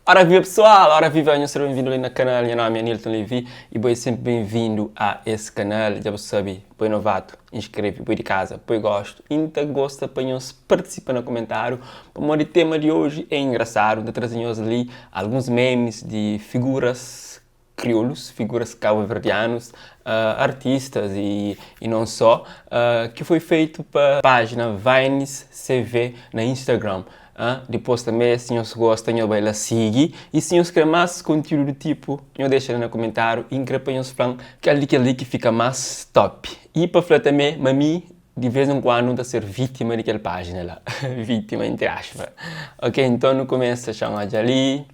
Ora viva pessoal, ora viva, seja bem-vindo ali no canal, meu nome é Nilton Levi e boi sempre bem-vindo a esse canal, já você sabe, boi novato, inscreve, boi de casa, boi gosto, ainda gosta para nós participar no comentário, o tema de hoje é engraçado, de trazer ali alguns memes de figuras crioulos, figuras cabo-verdianos, artistas e não só, que foi feito para a página Vines CV na Instagram. Depois também, se você gosta, eu vai seguir. E se você quer mais conteúdo do tipo, eu deixo no comentário e increpa nos falam que ali que fica mais top. E para falar também, mami, de vez em quando, está ser vítima daquela página lá. Vítima, entre aspas. Ok, então no começo, a chamar de ali.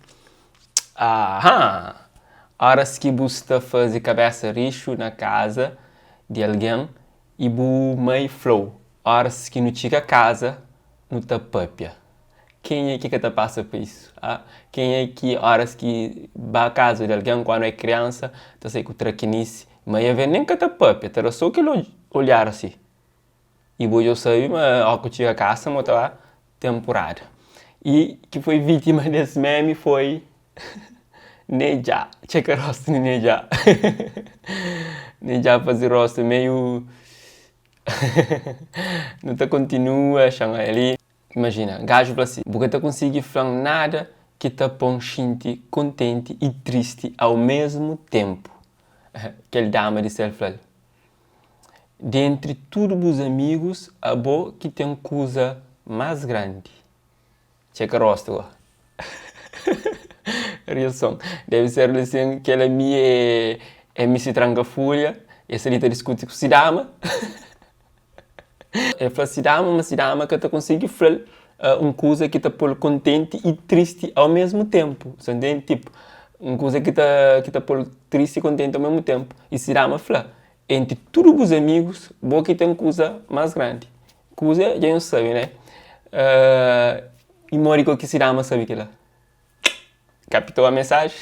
Horas que você faz cabeça rixo na casa de alguém e bu meio flow. Horas que não chega a casa, não tá papia. Quem é que te passa por isso? Quem é que horas que vai à casa de alguém quando é criança, tá sei que o traquinice, mas eu nem que te papia, era só que olhar assim. E eu sei, mas ao que chega a casa, mas tá temporada. E que foi vítima desse meme foi Neja, checa rosto de Neja. Neja fazer rosto meio... não te continua a chamar ali. Imagina, gajo fala assim, porque tu consegue falar nada que te põe contente e triste ao mesmo tempo. Aquele dama de self-love. Dentre todos os amigos, a boa que tem coisa mais grande. Checa rosto. Reação. Deve ser assim que ela me me se tranca folha, essa ali discute com o dama. Eu falo se dama que tu consegue falar uma coisa que te põe contente e triste ao mesmo tempo. Você entende? Tipo, uma coisa que te põe triste e contente ao mesmo tempo. E se dama fala, entre todos os amigos, boa que tem coisa mais grande. Coisa, já não sabe, né? E mori com que se dama sabe que lá. Captou a mensagem?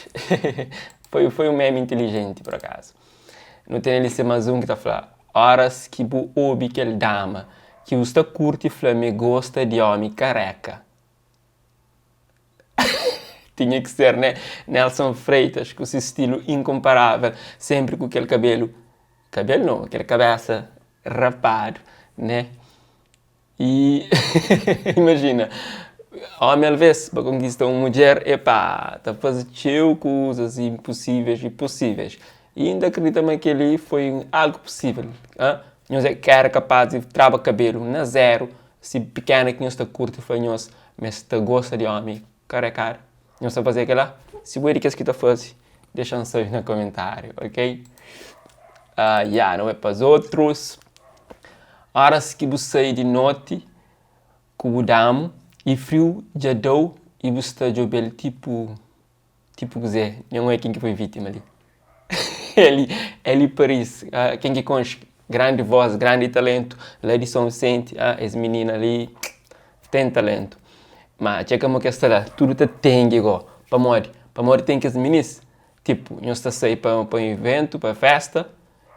foi um meme inteligente, por acaso. Não tem ali mais um que está falando. Horas que bu ouve que ele dama, que você curte e me gosta de homem careca. Tinha que ser, né? Nelson Freitas, com esse estilo incomparável, sempre com aquele cabelo. Cabelo não, aquela cabeça rapado, né? E imagina, homem às vezes para conquistar uma mulher, epá, está a fazer coisas impossíveis e possíveis. E ainda acredita-me que ali foi algo possível. Nós é que era capaz de trabalhar cabelo na zero, se pequena que nós está curto, foi nós, mas está gosta de homem, cara a cara. Nós está fazer aquilo lá. Se o que está fazendo, deixa um salve no comentário, ok? Não é para os outros. Horas que você de noite, com o damo, e frio já deu, e você está jogando tipo dizer, não é quem que foi vítima ali. ele Paris, quem que conhece, grande voz, grande talento, lá de São Vicente, essa menina ali, tem talento. Mas checa uma questão lá, tudo tem igual, para morrer tem que as meninas, tipo, nós está sair para um evento, para festa,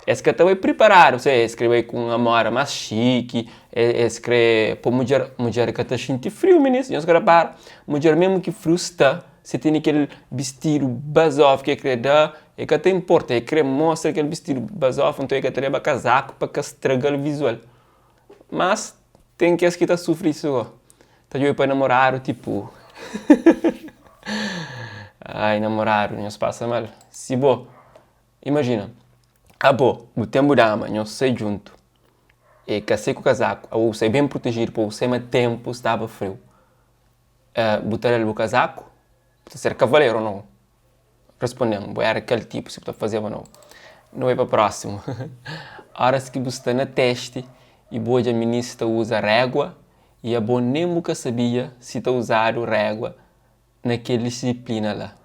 esse que estava preparado, você escreve com uma mora mais chique, escreve para mulher que está sentindo frio, meninas, nós para mulher mesmo que frio está, você tem aquele vestido basof que quer dar, e que até importa, e quer mostrar aquele vestido basof, então é que treba casaco para que estragar o visual. Mas tem que estar sofrendo isso, tá eu para namorar, tipo, ai, namorar, não se passa mal. Se bom, imagina, o tempo da ama, não sei junto, e casei com o casaco, ou sei bem protegido, por sei mais tempo estava frio. Botar ele no casaco, ser cavaleiro ou não? Respondendo, era aquele tipo, se está fazendo ou não. Não é para o próximo. Horas que você está na teste e boa a ministra usa régua e a boa nem nunca sabia se está usando régua naquela disciplina lá.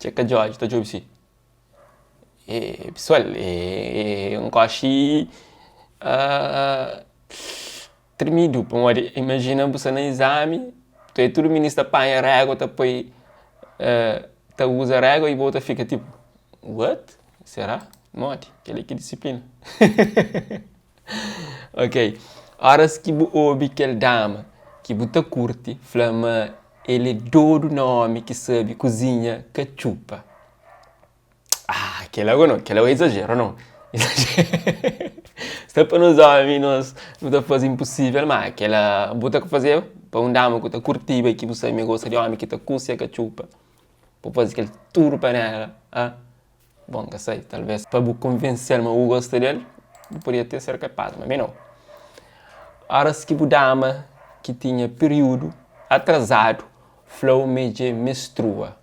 Checa Jorge, está jogando assim. Pessoal, um coche tremido. Imagina você no exame, todo ministro apanha régua, depois usa régua e volta fica tipo, what? Será? Morte, aquele que disciplina. Ok. Horas que bu ouve aquele dama que buta curte, flama ele é todo nome que sabe cozinha cachupa. Ah, aquele é não, aquele é o exagero, não. Exagero. Se para nós homens, nós não está fazendo impossível, mas aquela buta que fazer para um dama que está curtindo e que você me gosta de homem que está cozinha cachupa. Para fazer aquele tudo para ela. Ah? Bom, que sei, talvez para convencer-me o gosto dele, eu poderia ter ser capaz, mas não. Horas que o dama que tinha período atrasado, flow meio menstrua.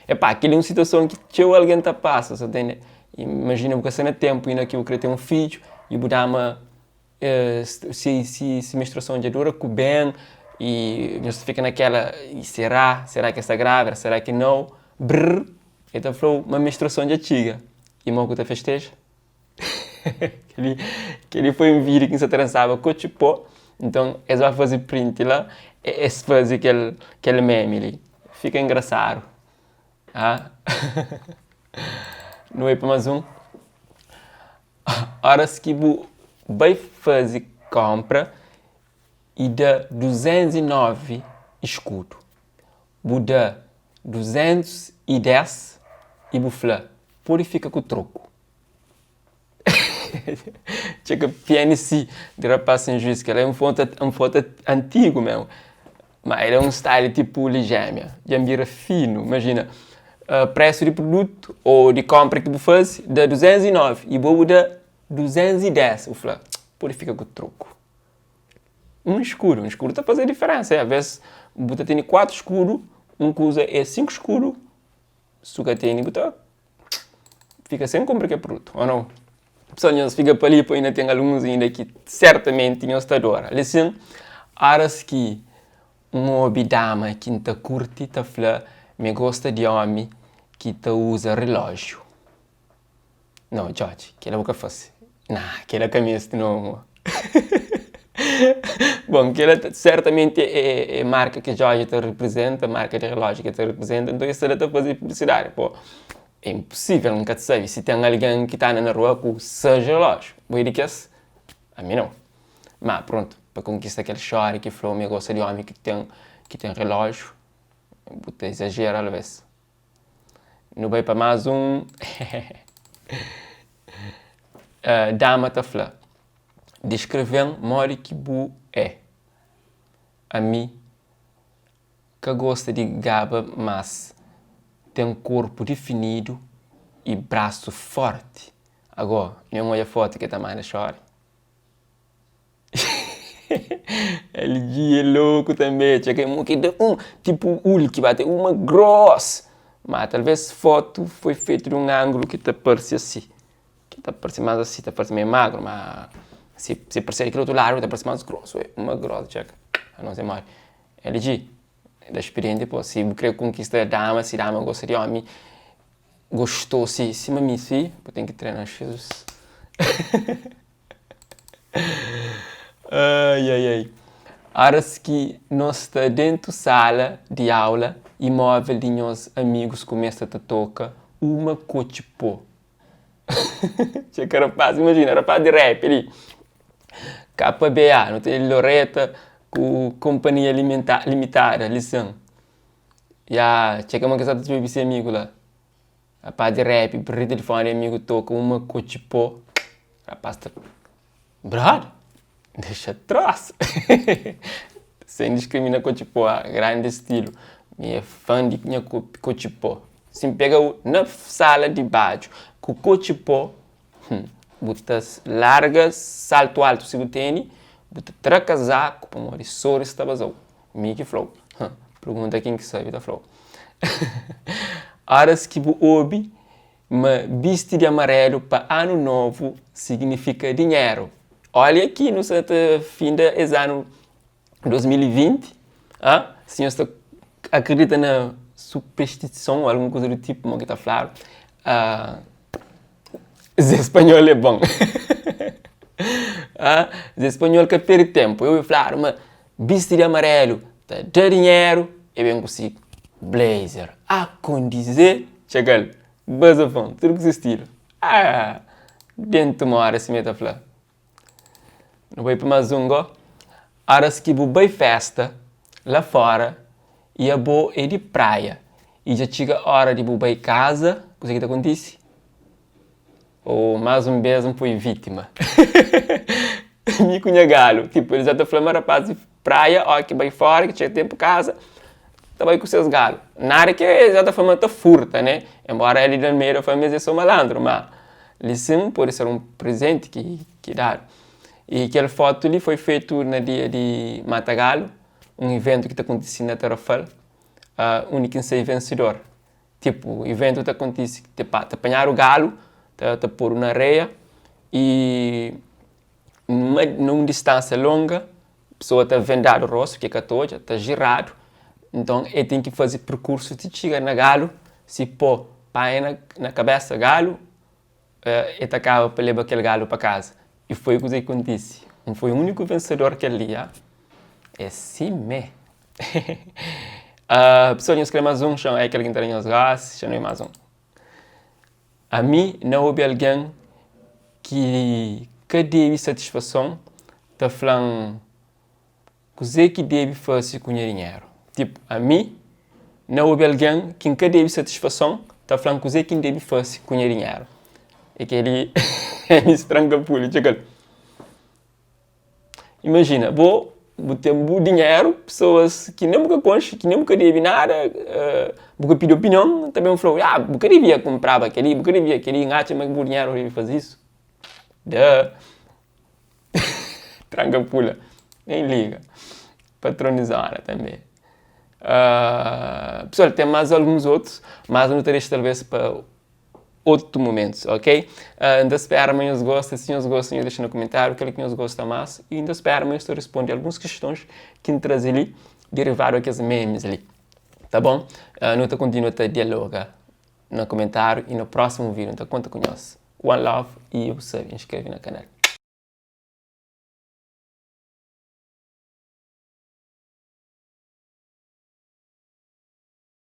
Epá, aquilo é uma situação que alguém está passa, você entende? Imagina que você não tempo ainda que eu queria ter um filho e o dama se menstruação já dura com bem e você fica naquela, e será que está grávida, será que não? Brrr, então falou uma menstruação já chega e mal que você festeja. que ele foi um vídeo que se trançava com o tipo, então eles vão fazer print lá e eles fazem aquele meme ali. Fica engraçado. Ah? Não é para mais um? Horas que vai fazer compra e dá 209 escudo. Dá 210 e bufla. Purifica com o troco. Chega PNC de rapaz sem juízo, que ele é um foto antigo mesmo. Mas ele é um style tipo ligêmea. Já vira fino. Imagina, preço de produto ou de compra que você faz dá 209 e vou dar 210. O fala, purifica com o troco. Um escuro está a fazer diferença. Às vezes, você tem 4 escuros, um que usa é 5 escuros, se você tem, você fica sem comprar que produto, ou não? Pessoas ficam para ali, ainda tem alguns ainda que certamente não está dora. Assim, horas que uma dama que está curte, está falando, me gosta de homem que usa relógio. Não, Jorge, que é o que faz. Não, que é a camisa não. Bom, que ela certamente é marca que Jorge te representa, marca de relógio que te representa, então isso ela está a fazer publicidade. Pô, é impossível, nunca te sabe. Se tem alguém que está na rua com seja relógio, vou dizer que a mim não. Mas pronto, para conquistar aquele chore que falou, me gosta de homem que tem relógio, vou exagerar às vezes. Não vai para mais um. Dama está falando. Descrevendo mori que bu é. A mim, que gosta de gaba, mas tem um corpo definido e braço forte. Agora, não olha foto que também não chora. Ele é louco também, tinha que tipo que bate uma grossa. Mas talvez foto foi feita de um ângulo que te parece assim. Que te parece mais assim, te parece meio magro, mas se parece aquele outro lado, te parece mais grosso. Uma grossa, checa. Não sei mais. LG, da experiência, pô, se eu querer conquistar a dama, se a dama gosta de homem, gostou, se me sim, eu tenho que treinar Jesus. Ai. Horas que nós está dentro da sala de aula e móvel de nossos amigos começa a tocar uma cochipô. Checa rapaz, imagina, rapaz de rap ali. KBA, não tem Loreta com companhia limitada, lição. Já, checa uma coisa de BBC amigo lá. Rapaz de rap, por telefone, amigo toca uma cochipô. Rapaz, brother, deixa troço. Sem discriminar cochipô, grande estilo. Minha fã de minha cochipô. Se pega na sala de baixo, com cochipô, botas largas, salto alto se tem, botas tracasaco, para morrer soro estava azul. Mickey Flow. Pergunta quem que sabe da Flow. Horas que o obi, mas viste de amarelo para ano novo significa dinheiro. Olha aqui no fim do ano 2020, se você acredita na superstição ou alguma coisa do tipo, como que está falando, o espanhol é bom. O espanhol que perde tempo. Eu ia falar, mas viste de amarelo, dá dinheiro, e bem consigo. Blazer, a condizer, chega, basafão, tudo que se estilo. Dentro de uma hora se mete a falar. Não vai para mais um, go? horas que bem festa lá fora e a boa é de praia e já chega a hora de bem casa, o que acontece? Ou mais um beijo foi vítima. Me cunha galo, tipo, eles já estão falando rapaz de praia, ó, que bem fora, que tinha tempo casa, tá bem com seus galos. Nada que já está falando tá furta, né? Embora ele no meio da família seja malandro, mas ele sim pode ser um presente que dá. E aquela foto ali foi feita no dia de Matagalo, um evento que está acontecendo na Tarrafal, único em ser vencedor. Tipo, o evento está acontecendo, tipo, apanhar o galo, tá pôr na areia e numa distância longa, a pessoa está vendado o rosto, que é 14, está girado, então ele tem que fazer percurso de chegar na galo, se pôr pai na cabeça galo, ele acaba para levar aquele galo para casa. E foi o que aconteceu. Não foi o único vencedor aquele dia. É sim, me. Pessoal, eu escrevo mais um, chão é aquele que entra nos gás, chão é mais um. A mim, não houve alguém que deve satisfação, está falando que deve fazer com o dinheiro. Tipo, a mim, não houve alguém que deve satisfação, está falando que deve fazer com o dinheiro. É que ele me estranca por ele. Imagina, vou ter um dinheiro, pessoas que nunca conhecem, que nunca devem nada, vou pedir opinião, também falou, nunca devia comprar aquele, nunca devia aquele, acha mas o dinheiro deve fazer isso. Tranca pula, nem liga. Patronizar também. Pessoal, tem mais alguns outros, mas não terei talvez para outro momento, ok? Ainda espero amanhã os gostos, se os gostam, deixa no comentário aquele que os gosta mais e ainda espero amanhã estou respondendo algumas questões que me trazem ali, derivado aqueles memes ali, tá bom? Não te continua a dialogar no comentário e no próximo vídeo, então conta com nós. One love e você inscreve no canal.